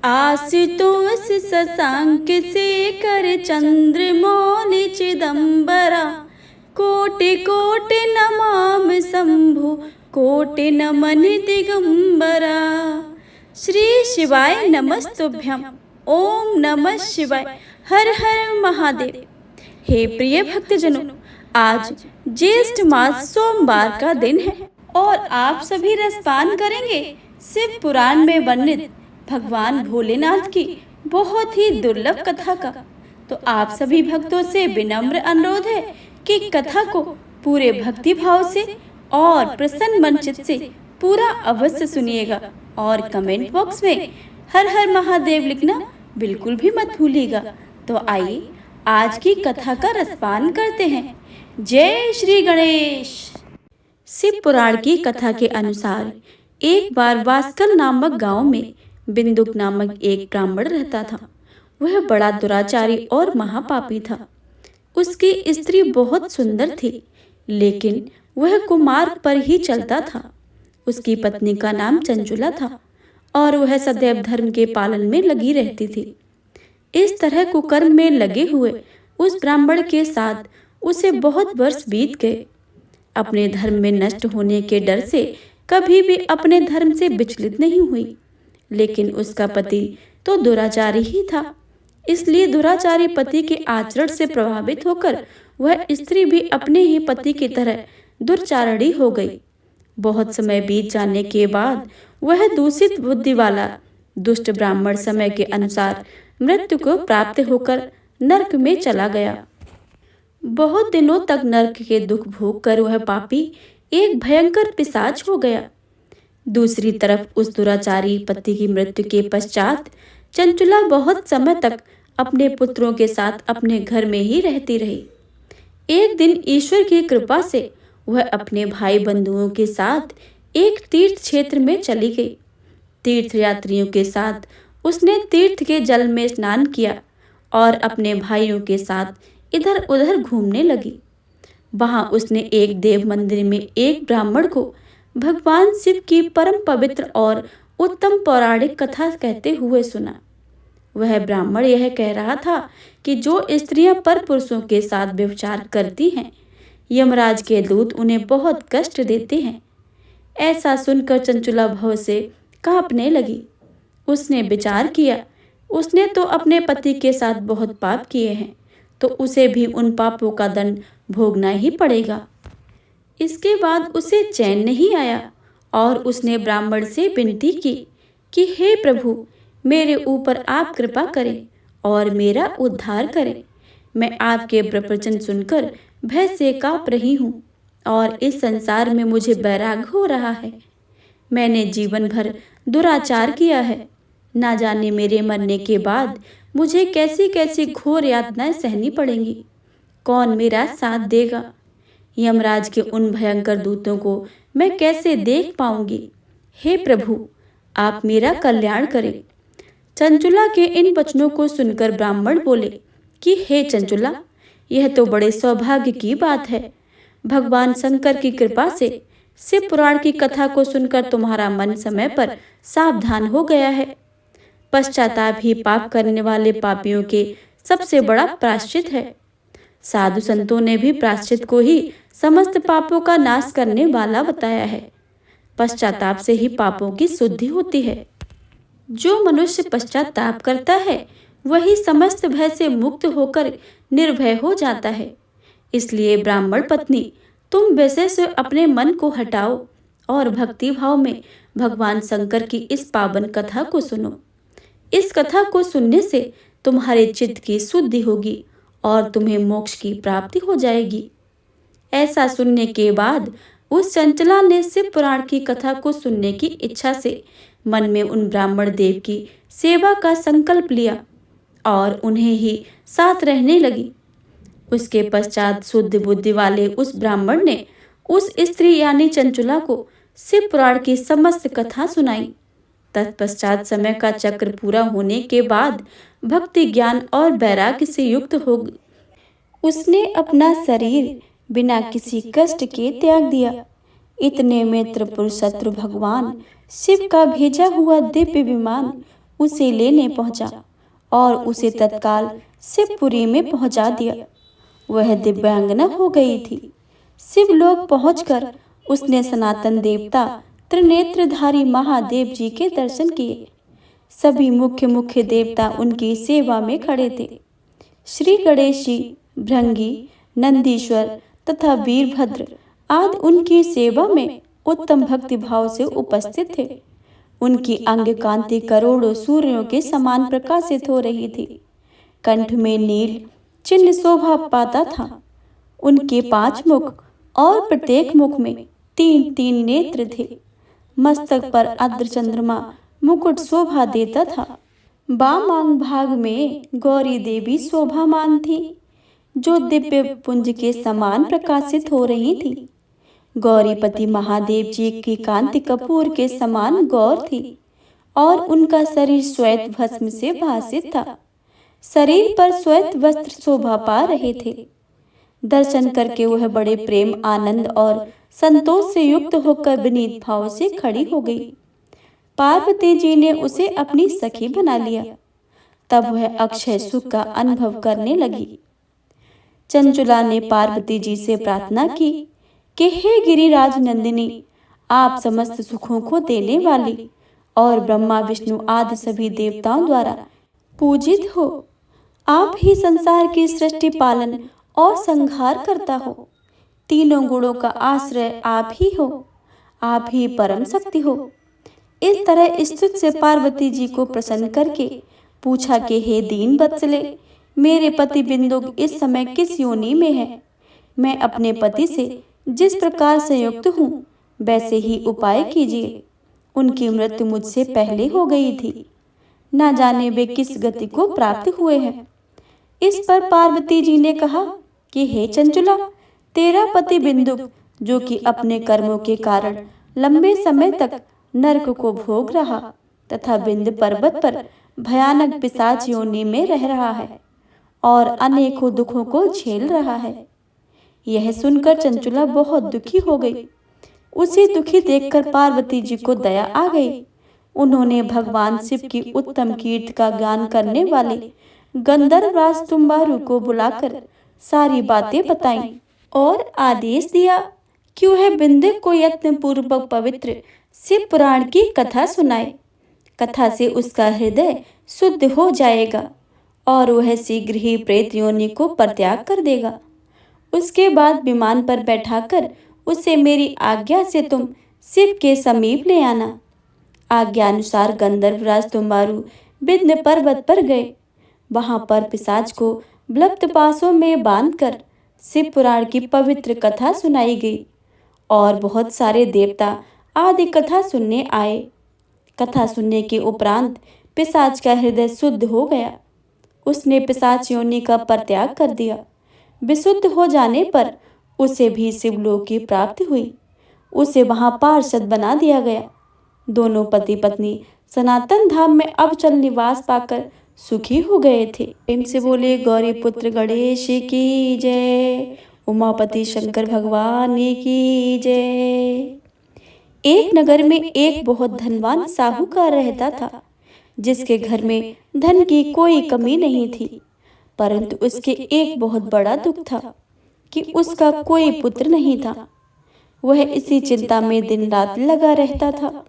आशुतोष शशांक शेखर चंद्रमौलि चिदंबरा कोटि कोटि नमामि शंभु कोटि नमन दिगंबरा। श्री शिवाय नमस्तुभ्यम। ओम नमः शिवाय। हर हर महादेव। हे प्रिय भक्तजनों, आज ज्येष्ठ मास सोमवार का दिन है और आप सभी रसपान करेंगे शिव पुराण में वर्णित भगवान भोलेनाथ की बहुत ही दुर्लभ कथा का। तो आप सभी भक्तों से विनम्र अनुरोध है कि कथा को पूरे भक्ति भाव से और प्रसन्न मन चित्त से पूरा अवश्य सुनिएगा और कमेंट बॉक्स में हर हर महादेव लिखना बिल्कुल भी मत भूलिएगा। तो आइए आज की कथा का रसपान करते हैं। जय श्री गणेश। शिव पुराण की कथा के अनुसार एक बार वास्कल नामक गांव में बिंदुक नामक एक ब्राह्मण रहता था। वह बड़ा दुराचारी और महापापी था। उसकी स्त्री बहुत सुंदर थी, लेकिन वह कुमार्ग पर ही चलता था। उसकी पत्नी का नाम चंचुला था और वह सदैव धर्म के पालन में लगी रहती थी। इस तरह कुकर्म में लगे हुए उस ब्राह्मण के साथ उसे बहुत वर्ष बीत गए। अपने धर्म में नष्ट होने के डर से कभी भी अपने धर्म से विचलित नहीं हुई। लेकिन उसका पति तो दुराचारी ही था, इसलिए दुराचारी पति के आचरण से प्रभावित होकर वह स्त्री भी अपने ही पति की तरह दुर्चारणी हो गई। बहुत समय बीत जाने के बाद वह दूषित बुद्धि वाला दुष्ट ब्राह्मण समय के अनुसार मृत्यु को प्राप्त होकर नरक में चला गया। बहुत दिनों तक नरक के दुख भोग कर वह पापी एक भयंकर पिशाच हो गया। दूसरी तरफ उस दुराचारी पति की मृत्यु के पश्चात चंचुला बहुत समय तक अपने पुत्रों के साथ अपने घर में ही रहती रही। एक दिन ईश्वर की कृपा से वह अपने भाई बंधुओं के साथ एक तीर्थ क्षेत्र में चली गई। तीर्थ यात्रियों के साथ उसने तीर्थ के जल में स्नान किया और अपने भाइयों के साथ इधर उधर घूमने लगी। वहां उसने एक देव मंदिर में एक ब्राह्मण को भगवान शिव की परम पवित्र और उत्तम पौराणिक कथा कहते हुए सुना। वह ब्राह्मण यह कह रहा था कि जो स्त्रियां पर पुरुषों के साथ व्यभिचार करती हैं, यमराज के दूत उन्हें बहुत कष्ट देते हैं। ऐसा सुनकर चंचुला भव से कांपने लगी। उसने विचार किया, उसने तो अपने पति के साथ बहुत पाप किए हैं, तो उसे भी उन पापों का दंड भोगना ही पड़ेगा। इसके बाद उसे चैन नहीं आया और उसने ब्राह्मण से विनती की कि हे प्रभु, मेरे ऊपर आप कृपा करें और मेरा उद्धार करें। मैं आपके प्रवचन सुनकर भय से कांप रही हूँ और इस संसार में मुझे बैराग हो रहा है। मैंने जीवन भर दुराचार किया है। ना जाने मेरे मरने के बाद मुझे कैसी कैसी घोर यातनाएं सहनी पड़ेंगी। कौन मेरा साथ देगा? यमराज के उन भयंकर दूतों को मैं कैसे देख पाऊंगी? हे प्रभु, आप मेरा कल्याण करें। चंचुला के इन वचनों को सुनकर ब्राह्मण बोले कि हे चंचुला, यह तो बड़े सौभाग्य की बात है। भगवान शंकर की कृपा से शिव पुराण की कथा को सुनकर तुम्हारा मन समय पर सावधान हो गया है। पश्चाताप ही पाप करने वाले पापियों के सबसे बड़ा प्रायश्चित है। साधु संतों ने भी प्रायश्चित को ही समस्त पापों का नाश करने वाला बताया है। पश्चाताप से ही पापों की शुद्धि होती है। जो मनुष्य पश्चाताप करता है वही समस्त भय से मुक्त होकर निर्भय हो जाता है। इसलिए ब्राह्मण पत्नी, तुम वैसे से अपने मन को हटाओ और भक्ति भाव में भगवान शंकर की इस पावन कथा को सुनो। इस कथा को सुनने से तुम्हारे चित्त की शुद्धि होगी और तुम्हें मोक्ष की प्राप्ति हो जाएगी। ऐसा सुनने के बाद उस चंचला ने शिव पुराण की कथा को सुनने की इच्छा से मन में उन ब्राह्मण देव की सेवा का संकल्प लिया और उन्हें ही साथ रहने लगी। उसके पश्चात शुद्ध बुद्धि वाले उस ब्राह्मण ने उस स्त्री यानी चंचुला को शिव पुराण की समस्त कथा सुनाई। तत्पश्चात समय का चक्र पूरा होने के बाद भक्ति ज्ञान और वैराग्य से युक्त हो उसने अपना शरीर बिना किसी कष्ट के त्याग दिया। इतने में त्रिपुर शत्रु भगवान शिव का भेजा हुआ दिव्य विमान उसे लेने पहुंचा और उसे तत्काल शिवपुरी में पहुंचा दिया। वह दिव्यांगना हो गई थी। शिवलोक पहुंचकर उसने सनातन देवता त्रिनेत्रधारी महादेव जी के दर्शन किए। सभी मुख्य मुख्य देवता उनकी सेवा में खड़े थे। श्री गणेश जी, भृंगी, नंदीश्वर तथा वीरभद्र आदि उनकी सेवा में उत्तम भक्ति भाव से उपस्थित थे। उनकी अंग कांति करोड़ों सूर्यों के समान प्रकाशित हो रही थी। कंठ में नील चिन्ह शोभा पाता था। उनके 5 मुख और प्रत्येक मुख में 3-3 नेत्र थे। मस्तक पर अर्ध चंद्रमा मुकुट शोभा देता था। वामांग भाग में गौरी देवी शोभामान थी, जो दिव्य पुंज के समान प्रकाशित हो रही थी। गौरीपति महादेव जी की कांति कपूर के समान गौर थी और उनका शरीर श्वेत भस्म से भासित था। शरीर पर श्वेत वस्त्र शोभा पा रहे थे। दर्शन करके वह बड़े प्रेम, आनंद और संतोष से युक्त होकर विनीत भाव से खड़ी हो गई। पार्वती जी ने उसे अपनी सखी बना लिया। तब वह अक्षय सुख का अनुभव करने लगी। चंचुला ने पार्वती जी से प्रार्थना की कि हे गिरिराज नंदिनी, आप समस्त सुखों को देने वाली और ब्रह्मा विष्णु आदि सभी देवताओं द्वारा पूजित हो। आप ही संसार की सृष्टि, पालन और संहार करता हो। तीनों गुणों का आश्रय आप ही हो। आप ही परम शक्ति हो। इस तरह स्तुति से पार्वती जी को प्रसन्न करके पूछा कि हे दीन वत्सले, मेरे पति बिंदु इस समय किस योनि में है? मैं अपने पति से जिस प्रकार संयुक्त हूँ वैसे ही उपाय कीजिए। उनकी मृत्यु मुझसे पहले हो गई थी। ना जाने वे किस गति को प्राप्त हुए हैं। इस पर पार्वती जी ने कहा कि हे चंचुला, तेरा पति बिंदु, जो कि अपने कर्मों के कारण लंबे समय तक नरक को भोग रहा तथा बिंद पर्वत पर भयानक पिशाच योनि में रह रहा है और अनेकों दुखों को झेल रहा है। यह सुनकर चंचुला बहुत दुखी हो गई। उसे दुखी देखकर पार्वती जी को दया आ गई। उन्होंने भगवान शिव की उत्तम कीर्ति का गान करने वाले गंधर्वराज तुम्बारु को बुलाकर सारी बातें बताईं और आदेश दिया कि वह बिंदु को यत्न पूर्वक पवित्र शिव पुराण की कथा सुनाए। कथा से उसका हृदय शुद्ध हो जाएगा और वह शीघ्र ही प्रेत योनि को परित्याग कर देगा। उसके बाद विमान पर बैठाकर उसे मेरी आज्ञा से तुम शिव के समीप ले आना। आज्ञा अनुसार गंधर्वराज तुम्बारु विंध्य पर्वत पर गए। वहां पर पिशाच को ब्लप्त पासों में बांधकर शिव पुराण की पवित्र कथा सुनाई गई और बहुत सारे देवता आदि कथा सुनने आए। कथा सुनने के उपरांत पिशाच का हृदय शुद्ध हो गया। उसने पिशाच योनि का परित्याग कर दिया। विशुद्ध हो जाने पर उसे भी शिवलोक की प्राप्ति हुई। उसे वहां पार्षद बना दिया गया। दोनों पति पत्नी सनातन धाम में अविचल निवास पाकर सुखी हो गए थे। प्रेम से बोले गौरी पुत्र गणेश की जय, उमापति शंकर भगवान की जय। एक नगर में एक बहुत धनवान साहूकार रहता था, जिसके घर में धन की कोई कमी नहीं थी। परंतु उसके एक बहुत बड़ा दुख था कि उसका कोई पुत्र नहीं था। वह इसी चिंता में दिन रात लगा रहता था।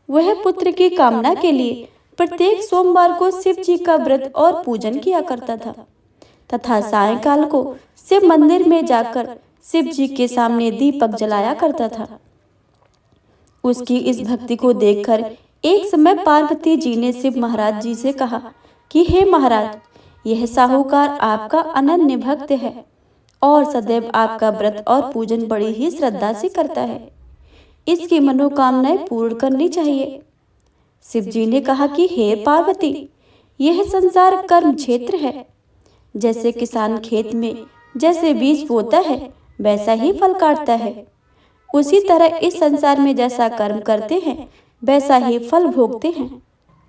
वह पुत्र की कामना के लिए प्रत्येक सोमवार को शिव जी का व्रत और पूजन किया करता था तथा सायंकाल को शिव मंदिर में जाकर शिव जी के सामने दीपक जलाया करता था। उसकी इस भक्ति को देखकर एक समय पार्वती जी ने शिव महाराज जी से कहा कि हे महाराज, यह साहूकार आपका अनन्य भक्त है और सदैव आपका व्रत और पूजन बड़ी ही श्रद्धा से करता है। इसकी मनोकामनाएं पूर्ण करनी चाहिए। शिव जी ने कहा कि हे पार्वती, यह संसार कर्म क्षेत्र है। जैसे किसान खेत में जैसे बीज बोता है वैसा ही फल काटता है, उसी तरह इस संसार में जैसा कर्म करते हैं वैसा ही फल भोगते हैं।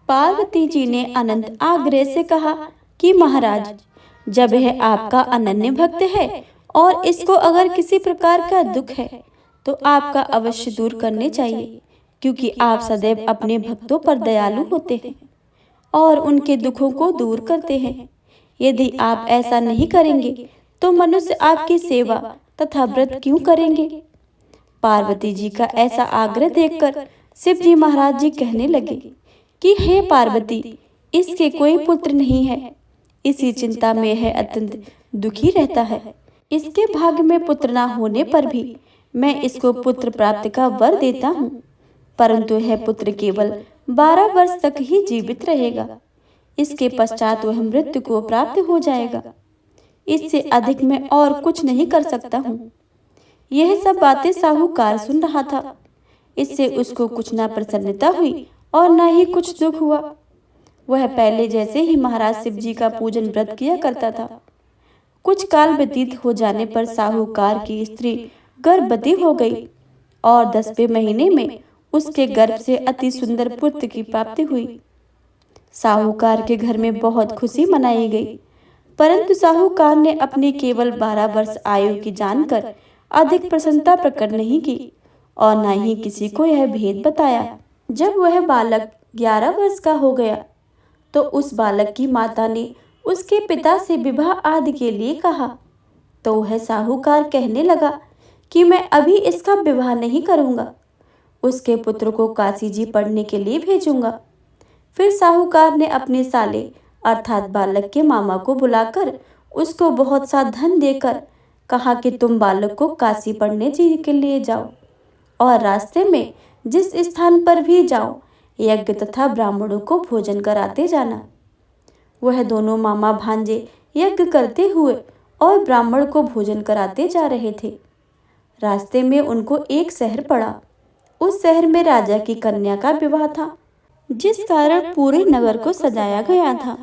पार्वती जी ने अनंत आग्रह से कहा कि महाराज, जब यह आपका अनन्य भक्त है और इसको अगर किसी प्रकार का दुख है तो आपका अवश्य दूर करने चाहिए, क्योंकि आप सदैव अपने भक्तों पर दयालु होते हैं। और उनके दुखों को दूर करते हैं। यदि आप ऐसा नहीं करेंगे तो मनुष्य आपकी सेवा तथा व्रत क्यों करेंगे? पार्वती जी का ऐसा आग्रह देखकर शिव जी महाराज जी कहने लगे कि हे पार्वती, इसके कोई पुत्र नहीं है, इसी चिंता में है अत्यंत दुखी रहता है। इसके भाग्य में पुत्र न होने पर भी मैं इसको पुत्र प्राप्त का वर देता हूँ, परंतु यह पुत्र केवल 12 वर्ष तक ही जीवित रहेगा। इसके पश्चात वह मृत्यु को प्राप्त हो जाएगा। इससे अधिक मैं और कुछ नहीं कर सकता हूँ। यह सब बातें साहूकार सुन रहा था। इससे उसको कुछ न प्रसन्नता हुई और न ही कुछ दुख हुआ। वह पहले जैसे ही महाराज शिव जी का पूजन व्रत किया करता था। कुछ काल व्यतीत हो जाने पर साहूकार की स्त्री गर्भवती हो गई और 10वें महीने में उसके गर्भ से अति सुंदर पुत्र की प्राप्ति हुई। साहूकार के घर में बहुत खुशी मनाई गई, परंतु साहूकार ने अपनी केवल 12 वर्ष आयु की जानकर अधिक प्रसन्नता प्रकट नहीं की और न ही किसी को यह भेद बताया। जब वह बालक 11 वर्ष का हो गया तो उस बालक की माता ने उसके पिता से विवाह आदि के लिए कहा, तो वह साहूकार कहने लगा कि मैं अभी इसका विवाह नहीं करूंगा, उसके पुत्र को काशी जी पढ़ने के लिए भेजूंगा। फिर साहूकार ने अपने साले अर्थात बालक के मामा को बुलाकर उसको बहुत सा धन देकर कहा कि तुम बालक को काशी पढ़ने जी के लिए जाओ और रास्ते में जिस स्थान पर भी जाओ यज्ञ तथा ब्राह्मणों को भोजन कराते जाना। वह दोनों मामा भांजे यज्ञ करते हुए और ब्राह्मण को भोजन कराते जा रहे थे। रास्ते में उनको एक शहर पड़ा। उस शहर में राजा की कन्या का विवाह था, जिस कारण पूरे नगर को सजाया गया था।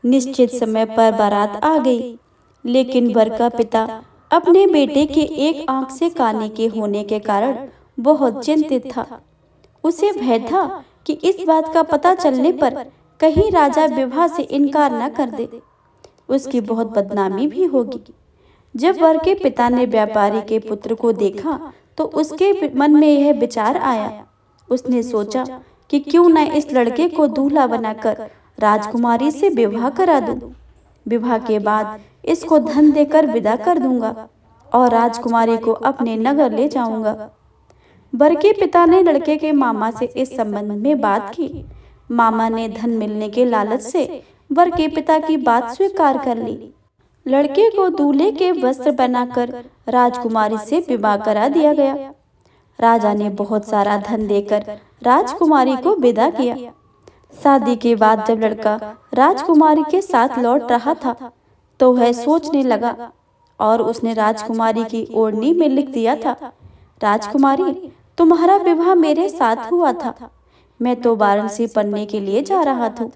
निश्चित समय पर बारात आ गई, लेकिन वर का पिता अपने बेटे के एक आंख से काने के होने के कारण बहुत चिंतित था। उसे भय था कि इस बात का पता चलने पर कहीं राजा विवाह से इनकार न कर दे, उसकी बहुत बदनामी भी होगी। जब वर के पिता ने व्यापारी के पुत्र को देखा तो उसके मन में यह विचार आया। उसने सोचा कि क्यों न इस लड़के को दूल्हा बनाकर राजकुमारी से विवाह करा दूं। विवाह के बाद इसको धन देकर विदा कर दूंगा और राजकुमारी को अपने नगर ले जाऊंगा। वर के पिता ने लड़के के मामा से इस संबंध में बात की। मामा ने धन मिलने के लालच से वर के पिता की बात स्वीकार कर ली। लड़के को दूल्हे के वस्त्र बनाकर राजकुमारी से विवाह करा दिया गया। राजा ने बहुत सारा धन देकर राजकुमारी को विदा किया। शादी के बाद जब लड़का राजकुमारी के साथ लौट रहा था तो वह सोचने लगा और उसने राजकुमारी की ओढ़नी में लिख दिया था, राजकुमारी, तुम्हारा विवाह मेरे साथ हुआ था। मैं तो वाराणसी पढ़ने के लिए जा रहा था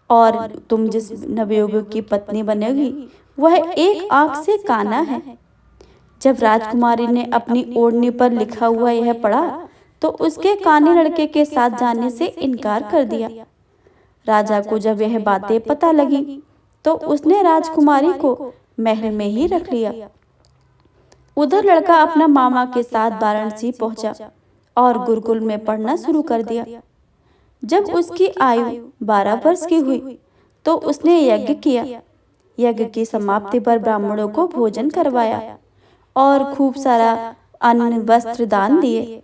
और तुम जिस नवयुवक की पत्नी बनेगी वह एक आंख से काना है। जब राजकुमारी ने अपनी ओढ़नी पर लिखा हुआ यह पढ़ा तो उसके काने लड़के के साथ जाने से इनकार कर दिया। राजा को जब यह बातें पता लगी तो उसने राजकुमारी को महल में ही रख लिया। उधर लड़का अपना मामा के साथ वाराणसी पहुंचा और गुरुकुल में पढ़ना शुरू कर दिया। जब उसकी आयु 12 वर्ष की हुई तो उसने यज्ञ किया। यज्ञ की समाप्ति पर ब्राह्मणों को भोजन करवाया और खूब सारा अन्न वस्त्र दान दिए।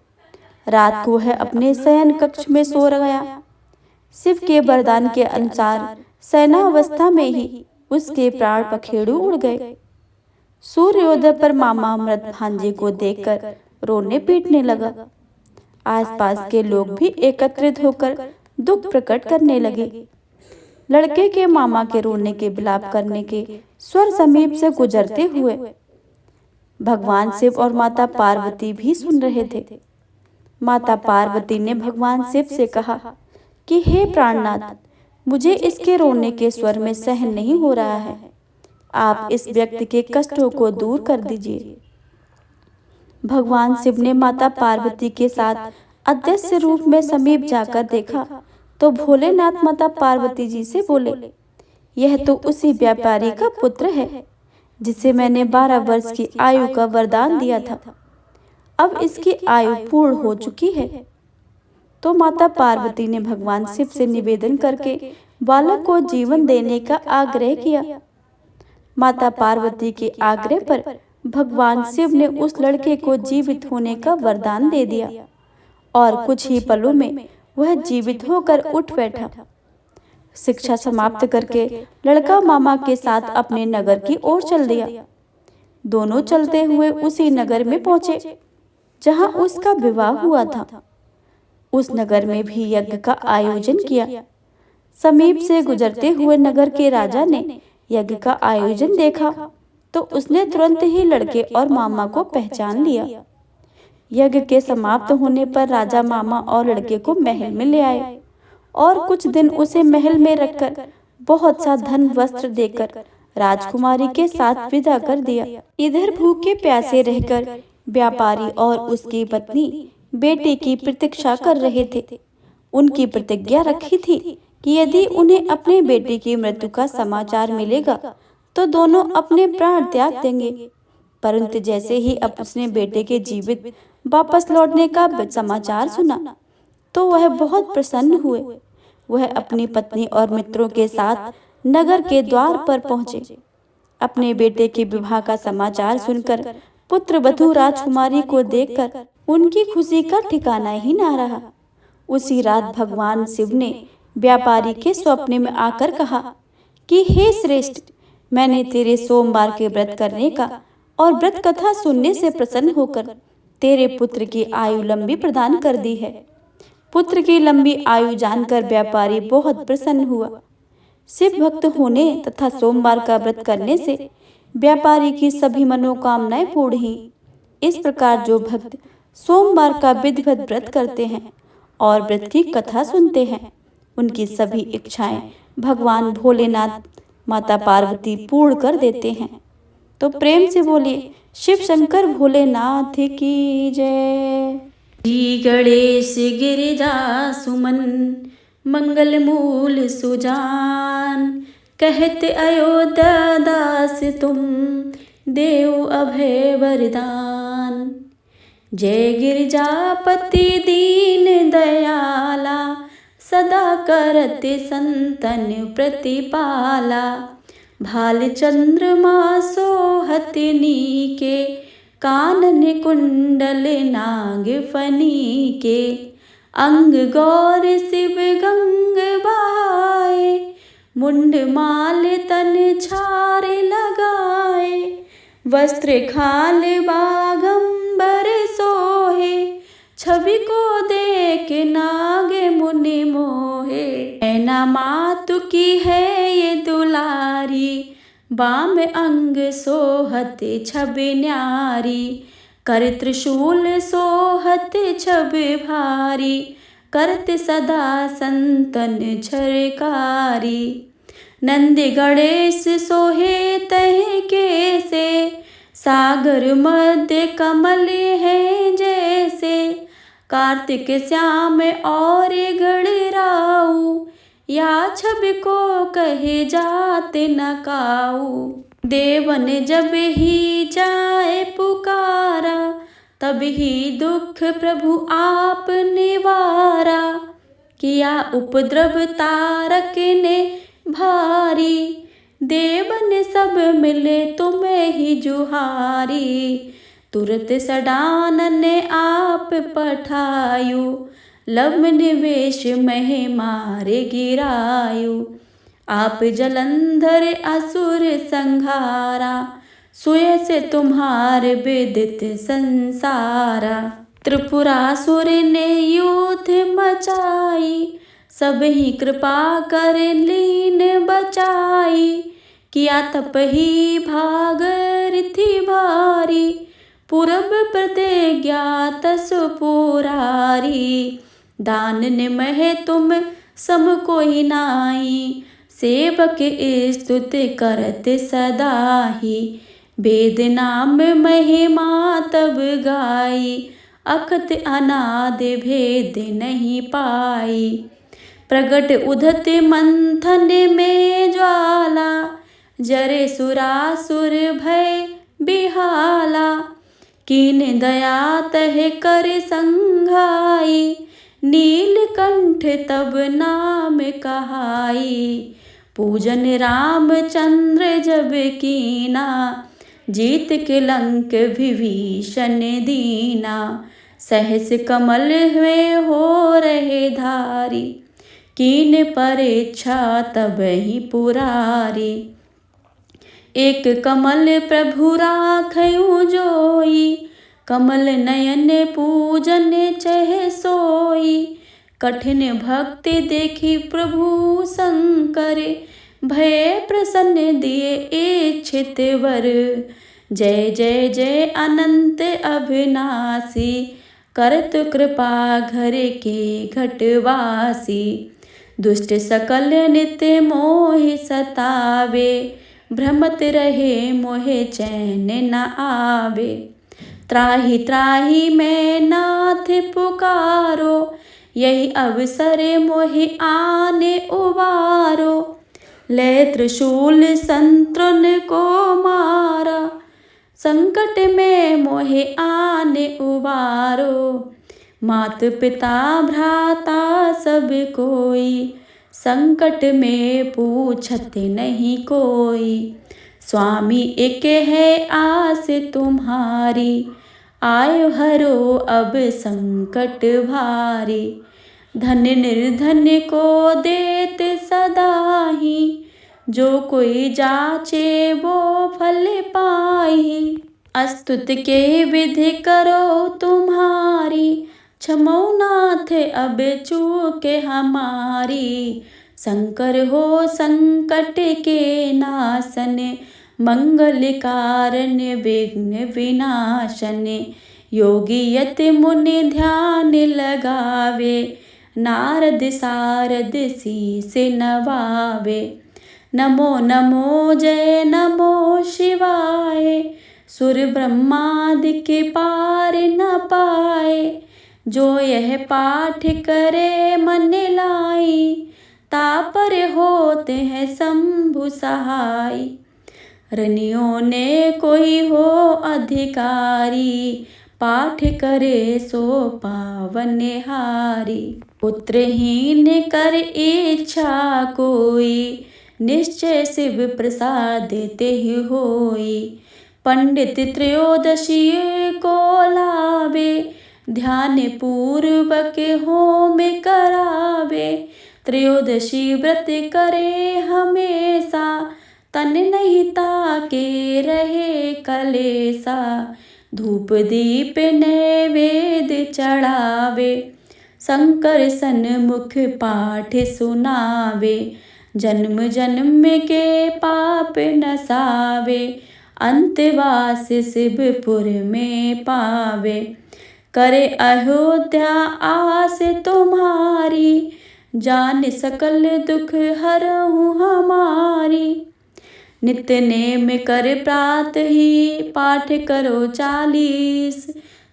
रात को वह अपने शयन कक्ष में सो गया। शिव के वरदान के अनुसार शयनावस्था में ही उसके प्राण पखेरु उड़ गए। सूर्योदय पर मामा मृत भांजे को देखकर रोने पीटने लगा। आसपास के लोग भी एकत्रित होकर दुख प्रकट करने लगे। लड़के के मामा के रोने के विलाप करने के स्वर समीप से गुजरते हुए भगवान शिव और माता पार्वती भी सुन रहे थे। माता पार्वती ने भगवान शिव से कहा कि हे प्राणनाथ, मुझे इसके रोने के स्वर में सहन नहीं हो रहा है। आप इस व्यक्ति के कष्टों को दूर कर दीजिए। भगवान शिव ने माता पार्वती के साथ अदृश्य रूप में समीप जाकर देखा तो भोलेनाथ माता पार्वती जी से बोले, यह तो उसी व्यापारी का पुत्र है जिसे मैंने 12 वर्ष की आयु का वरदान दिया था। अब इसकी आयु पूर्ण हो चुकी है। तो माता पार्वती ने भगवान शिव से निवेदन करके बालक को जीवन देने का आग्रह किया। माता पार्वती के आग्रह पर भगवान शिव ने उस लड़के को जीवित होने का वरदान दे दिया और कुछ ही पलों में वह जीवित होकर उठ बैठा। शिक्षा समाप्त करके लड़का मामा के साथ अपने नगर की ओर चल दिया। दोनों चलते हुए उसी नगर में पहुंचे जहां उसका विवाह हुआ था। उस नगर में भी यज्ञ का आयोजन किया। समीप से गुजरते हुए नगर के राजा ने यज्ञ का आयोजन देखा तो उसने तुरंत ही लड़के और मामा को पहचान लिया। यज्ञ के समाप्त होने पर राजा मामा और लड़के को महल में ले आए और कुछ दिन उसे महल में रखकर बहुत सा धन वस्त्र देकर राजकुमारी के साथ विदा कर दिया। इधर भूखे प्यासे रहकर व्यापारी और उसकी पत्नी बेटे की प्रतीक्षा कर रहे थे। उनकी प्रतिज्ञा रखी थी कि यदि उन्हें अपने बेटे की मृत्यु का समाचार मिलेगा तो दोनों अपने प्राण त्याग देंगे। परंतु जैसे ही अब उसने बेटे के जीवित वापस लौटने का समाचार सुना तो वह बहुत प्रसन्न हुए। वह अपनी पत्नी और मित्रों के साथ नगर के द्वार पर पहुंचे। अपने बेटे के विवाह का समाचार सुनकर पुत्र वधू राजकुमारी को देखकर उनकी खुशी का ठिकाना ही ना रहा। उसी रात भगवान शिव ने व्यापारी के स्वप्न में आकर कहा कि हे श्रेष्ठ, मैंने तेरे सोमवार के व्रत करने का और व्रत कथा सुनने से प्रसन्न होकर तेरे पुत्र की आयु लंबी प्रदान कर दी है। पुत्र की लंबी आयु जानकर व्यापारी बहुत प्रसन्न हुआ। शिव भक्त होने तथा सोमवार का व्रत करने से व्यापारी की सभी मनोकामनाएं पूर्ण हुई। इस प्रकार जो भक्त सोमवार का विधिवत व्रत करते हैं और व्रत की कथा सुनते हैं, उनकी सभी इच्छाएं भगवान भोलेनाथ माता पार्वती पूर्ण कर देते हैं। तो प्रेम से बोलिए शिव शंकर भोलेनाथ की जय। श्री गणेश गिरिजा सुमन मंगल मूल सुजान, कहते अयोध्या दास तुम देव अभय वरदान। जय गिरिजापति दीन दयाला, सदा करते संतन प्रतिपाला। भाल चंद्रमा सोहत नीके, कानन कुंडल नाग फनी के। अंग गौर शिव गंग बहाए, मुंड माल तन छार लगाए। वस्त्र खाल बागंबर सोहे, छवि को देख नाग मुनि मोहे। ऐना मातु की है ये दुलारी, बाम अंग सोहत छवि न्यारी। कर त्रिशूल सोहत छवि भारी, करत सदा संतन झरकारी। नंद गणेश सोहे तह के से, सागर मध्य कमल है जैसे। कार्तिक श्याम और गणराऊ, या छवि को कहे जाते न काऊ। देवन जब ही जाए पुकारा, तब ही दुख प्रभु आप निवारा। किया उपद्रव तारक ने भारी, देवन सब मिले तुम्हें ही जुहारी। तुरत सडानन आप पठायु, लव निवेश मह मारे गिरायु। आप जलंधर असुर संहारा, सुय से तुम्हार विदित संसारा। त्रिपुरासुर ने युद्ध मचाई, सब ही कृपा कर लीन बचाई। किया तप ही भागीरथी भारी, पूरब प्रतिज्ञा तसु पुरारी। दान निमह तुम सम कोई नाई, सेवक स्तुति करत सदा ही। वेद नाम महिमा तब गाई, अखत अनाद भेद नहीं पाई। प्रगट उदत मंथन में ज्वाला, जरे सुरासुर भय बिहाला। कीन दया तह कर संघाई, नीलकंठ तब नाम कहाई। पूजन रामचंद्र जब कीना, जीत के लंक विभीषण दीना। सहस कमल में हो रहे धारी, कीन परीक्षा तब ही पुरारी। एक कमल प्रभु राखयूं जोई, कमल नयन पूजन चह सोई। कठिन भक्ति देखी प्रभु शंकर, भय प्रसन्न दिए इच्छित वर। जय जय जय अनंत अविनाशी, करत कृपा घर के घटवासी। दुष्ट सकल नित्य मोहि सतावे, भ्रमत रहे मोहे चैन न आवे। त्राहि त्राहि मैं नाथ पुकारो, यही अवसर मोहि आने उबारो। ले त्रिशूल संतृण को मारा, संकट में मोहे आने उबारो। मात पिता भ्राता सब कोई, संकट में पूछत नहीं कोई। स्वामी एक है आस तुम्हारी, आयो हरो अब संकट भारी। धन निर्धन को देत सदा ही, जो कोई जाचे वो फल पाई। अस्तुत के विधि करो तुम्हारी, क्षमो नाथ अब चूके हमारी। शंकर हो संकट के नाशन, मंगल कारण विघ्न विनाशन। योगी यति मुनि ध्यान लगावे, नारद सारद शीस नवावे। नमो नमो जय नमो शिवाय, सुर ब्रह्मादि के पार न पाए। जो यह पाठ करे मन लाई, तापर होते हैं शंभु सहाय। रनियों ने कोई हो अधिकारी, पाठ करे सो पावन हारी। पुत्रहीन कर इच्छा कोई, निश्चय शिव प्रसाद देते ही होई। पंडित त्रयोदशी को लावे, ध्यान पूर्वक होम करावे। त्रयोदशी व्रत करे हमेशा, तन नहीं ताके रहे कलेसा। धूप दीप नैवेद्य चढ़ावे, शंकर सन्मुख पाठ सुनावे। जन्म जन्म के पाप नसावे, अंतवास शिवपुर में पावे। करे अयोध्या आस तुम्हारी, जान सकल दुख हरहूँ हमारी। नित्य नेम कर प्रात ही, पाठ करो 40।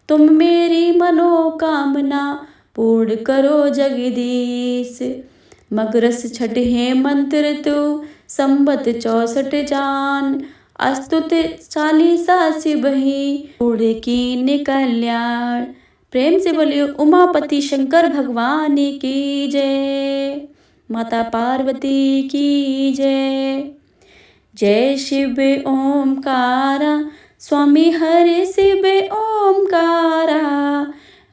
तुम मेरी मनोकामना पूर्ण करो जगदीश। मगरस छठ है मंत्र तू, संबत 64 जान। अस्तुत 40 शिवहि, पूर्ण कीन कल्याण। प्रेम से बोलिए उमापति शंकर भगवान की जय, माता पार्वती की जय। जय शिव ओमकारा, स्वामी हरि शिव ओमकारा।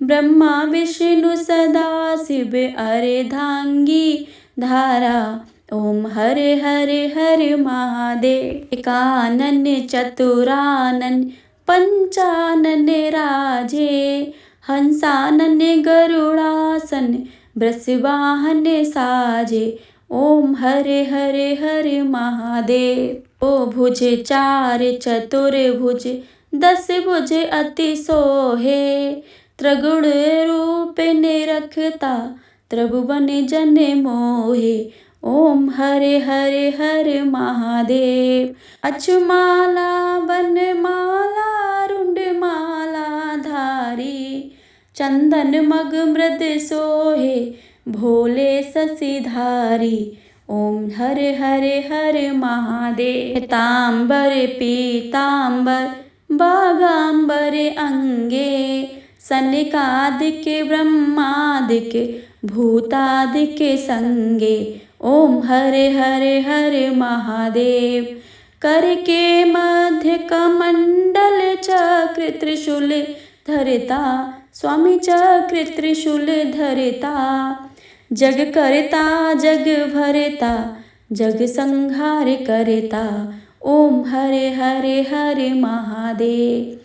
ब्रह्मा विष्णु सदा शिव अर्धांगी धारा। ओम हरे हरे हरे महादेव। एकानन चतुरानन पंचानन राजे। हंसानन गरुड़ासन वृषवाहन साजे। ओम हरे हरे हरे महादेव। ओ भुज 4 चतुर्भुज 10 भुज अति सोहे। त्रिगुण रूप निरखता त्रिभुवन जन मोहे। ओम हरे हरे हरे महादेव। अचमाला वनमाला रुंडमाला धारी। चंदन मग मृद सोहे भोले शशिधारी। ओम हरे हरे हरे महादेव। पीतांबर पीतांबर बागांबर अंगे। सनकादिक ब्रह्मादिक भूतादिक संगे। ओम हरे हरे हरे महादेव। करके मध्य कमंडल चक्र त्रिशूल धरता। स्वामी चक्र त्रिशूल धरता। जग करता जग भरता जग संहार करता। ओम हरे हरे हरे महादेव।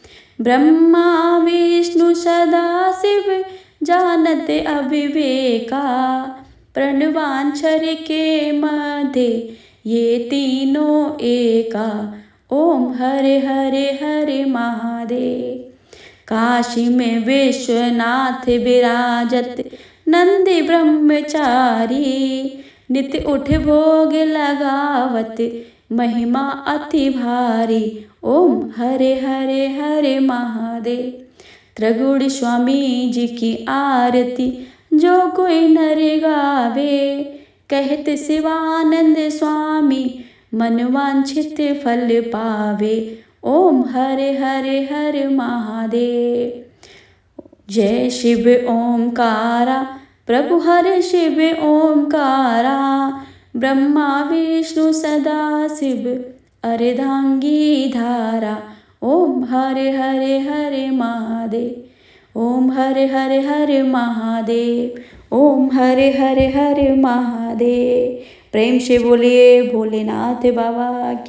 ब्रह्मा विष्णु सदा शिव जानत अविवेका। प्रणवांछर के मध्य ये तीनों एका। ओम हरे हरे हरे महादेव। काशी में विश्वनाथ विराजत नंदी ब्रह्मचारी। नित्य उठ भोग लगावत महिमा अति भारी। ओम हरे हरे हरे महादेव। त्रिगुण स्वामी जी की आरती जो कोई नर गावे। कहत शिवानंद स्वामी मन वांछित फल पावे। ओम हरे हरे हरे महादेव। जय शिव ओमकारा प्रभु हरे शिव ओमकारा। ब्रह्मा विष्णु सदा शिव अर्धांगी धारा। ओम हरे हरे हरे महादेव। ओम हरे हरे हरे महादेव। ओम हरे हरे हरे महादेव। प्रेम से बोलिए भोलेनाथ बाबा की।